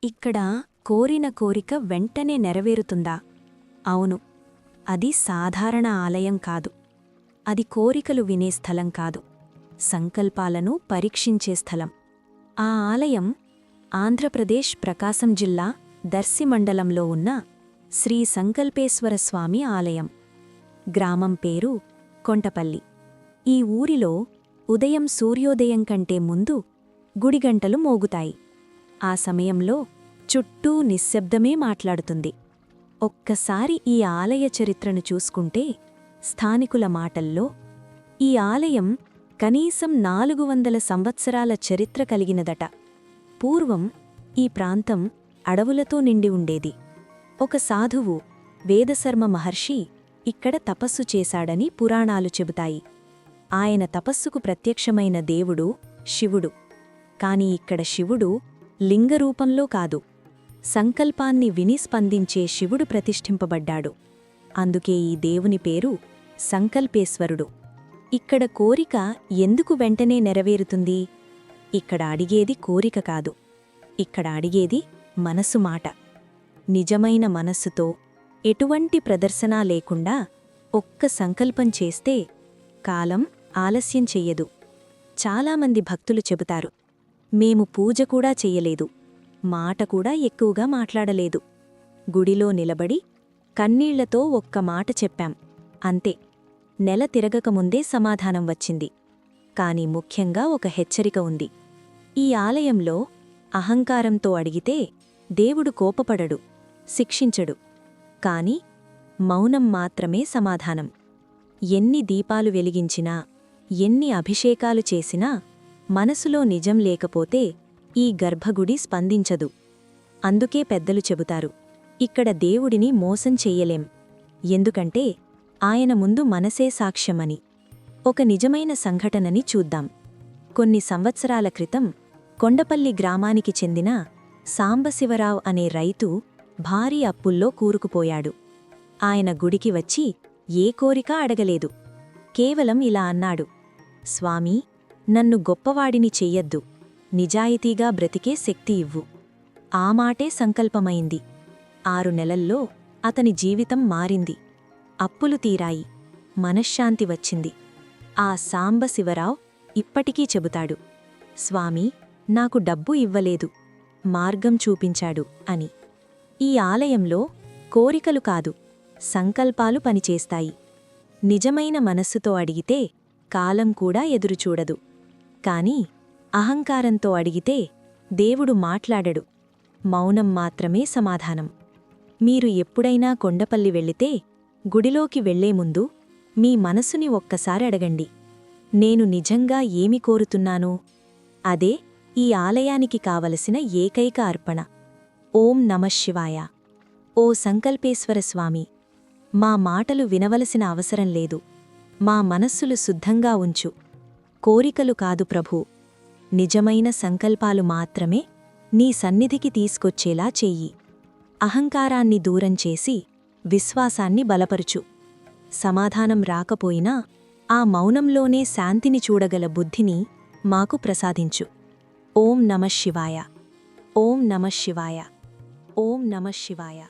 ఇక్కడ కోరిన కోరిక వెంటనే నెరవేరుతుందా? అవును. అది సాధారణ ఆలయం కాదు. అది కోరికలు వినే స్థలం కాదు, సంకల్పాలను పరీక్షించే స్థలం. ఆ ఆలయం ఆంధ్రప్రదేశ్ ప్రకాశం జిల్లా దర్శి మండలంలో ఉన్న శ్రీ సంకల్పేశ్వరస్వామి ఆలయం. గ్రామం పేరు కొంటపల్లి. ఈ ఊరిలో ఉదయం సూర్యోదయం కంటే ముందు గుడిగంటలు మోగుతాయి. ఆ సమయంలో చుట్టూ నిశ్శబ్దమే మాట్లాడుతుంది. ఒక్కసారి ఈ ఆలయ చరిత్రను చూసుకుంటే స్థానికుల మాటల్లో ఈ ఆలయం కనీసం 400 సంవత్సరాల చరిత్ర కలిగినదట. పూర్వం ఈ ప్రాంతం అడవులతో నిండి ఉండేది. ఒక సాధువు వేదశర్మ మహర్షి ఇక్కడ తపస్సు చేశాడని పురాణాలు చెబుతాయి. ఆయన తపస్సుకు ప్రత్యక్షమైన దేవుడు శివుడు. కాని ఇక్కడ శివుడు లింగరూపంలో కాదు, సంకల్పాన్ని విని స్పందించే శివుడు ప్రతిష్ఠింపబడ్డాడు. అందుకే ఈ దేవుని పేరు సంకల్పేశ్వరుడు. ఇక్కడ కోరిక ఎందుకు వెంటనే నెరవేరుతుంది? ఇక్కడ అడిగేది కోరిక కాదు, ఇక్కడ అడిగేది మనసు మాట. నిజమైన మనస్సుతో ఎటువంటి ప్రదర్శన లేకుండా ఒక్క సంకల్పం చేస్తే కాలం ఆలస్యం చెయ్యదు. చాలామంది భక్తులు చెబుతారు, మేము పూజ కూడా చెయ్యలేదు, మాట కూడా ఎక్కువగా మాట్లాడలేదు, గుడిలో నిలబడి కన్నీళ్లతో ఒక్క మాట చెప్పాం, అంతే. నెల తిరగకముందే సమాధానం వచ్చింది. కాని ముఖ్యంగా ఒక హెచ్చరిక ఉంది. ఈ ఆలయంలో అహంకారంతో అడిగితే దేవుడు కోపపడడు, శిక్షించడు. కాని మౌనం మాత్రమే సమాధానం. ఎన్ని దీపాలు వెలిగించినా, ఎన్ని అభిషేకాలు చేసినా మనసులో నిజం లేకపోతే ఈ గర్భగుడి స్పందించదు. అందుకే పెద్దలు చెబుతారు, ఇక్కడ దేవుడిని మోసం చెయ్యలేం, ఎందుకంటే ఆయన ముందు మనసే సాక్ష్యమని. ఒక నిజమైన సంఘటనని చూద్దాం. కొన్ని సంవత్సరాల క్రితం కొండపల్లి గ్రామానికి చెందిన సాంబశివరావు అనే రైతు భారీ అప్పుల్లో కూరుకుపోయాడు. ఆయన గుడికి వచ్చి ఏ కోరికా అడగలేదు. కేవలం ఇలా అన్నాడు, స్వామీ, నన్ను గొప్పవాడిని చెయ్యొద్దు, నిజాయితీగా బ్రతికే శక్తి ఇవ్వు. ఆ మాటే సంకల్పమైంది. 6 నెలల్లో అతని జీవితం మారింది. అప్పులు తీరాయి, మనశ్శాంతి వచ్చింది. ఆ సాంబశివరావు ఇప్పటికీ చెబుతాడు, స్వామీ, నాకు డబ్బు ఇవ్వలేదు, మార్గం చూపించాడు అని. ఈ ఆలయంలో కోరికలు కాదు, సంకల్పాలు పనిచేస్తాయి. నిజమైన మనస్సుతో అడిగితే కాలం కూడా ఎదురుచూడదు. కాని అహంకారంతో అడిగితే దేవుడు మాట్లాడడు, మౌనం మాత్రమే సమాధానం. మీరు ఎప్పుడైనా కొండపల్లి వెళ్లితే గుడిలోకి వెళ్లే ముందు మీ మనసుని ఒక్కసారి అడగండి, నేను నిజంగా ఏమి కోరుతున్నాను? అదే ఈ ఆలయానికి కావలసిన ఏకైక అర్పణ. ఓం నమఃశివాయ. ఓ సంకల్పేశ్వర స్వామి, మా మాటలు వినవలసిన అవసరం లేదు, మా మనస్సులు శుద్ధంగా ఉంచు. కోరికలు కాదు ప్రభూ, నిజమైన సంకల్పాలు మాత్రమే నీ సన్నిధికి తీసుకొచ్చేలా చెయ్యి. అహంకారాన్ని దూరం చేసి విశ్వాసాన్ని బలపరుచు. సమాధానం రాకపోయినా ఆ మౌనంలోనే శాంతిని చూడగల బుద్ధిని మాకు ప్రసాదించు. ఓం నమఃశివాయ. ఓం నమఃశివాయ. ఓం నమఃశివాయ.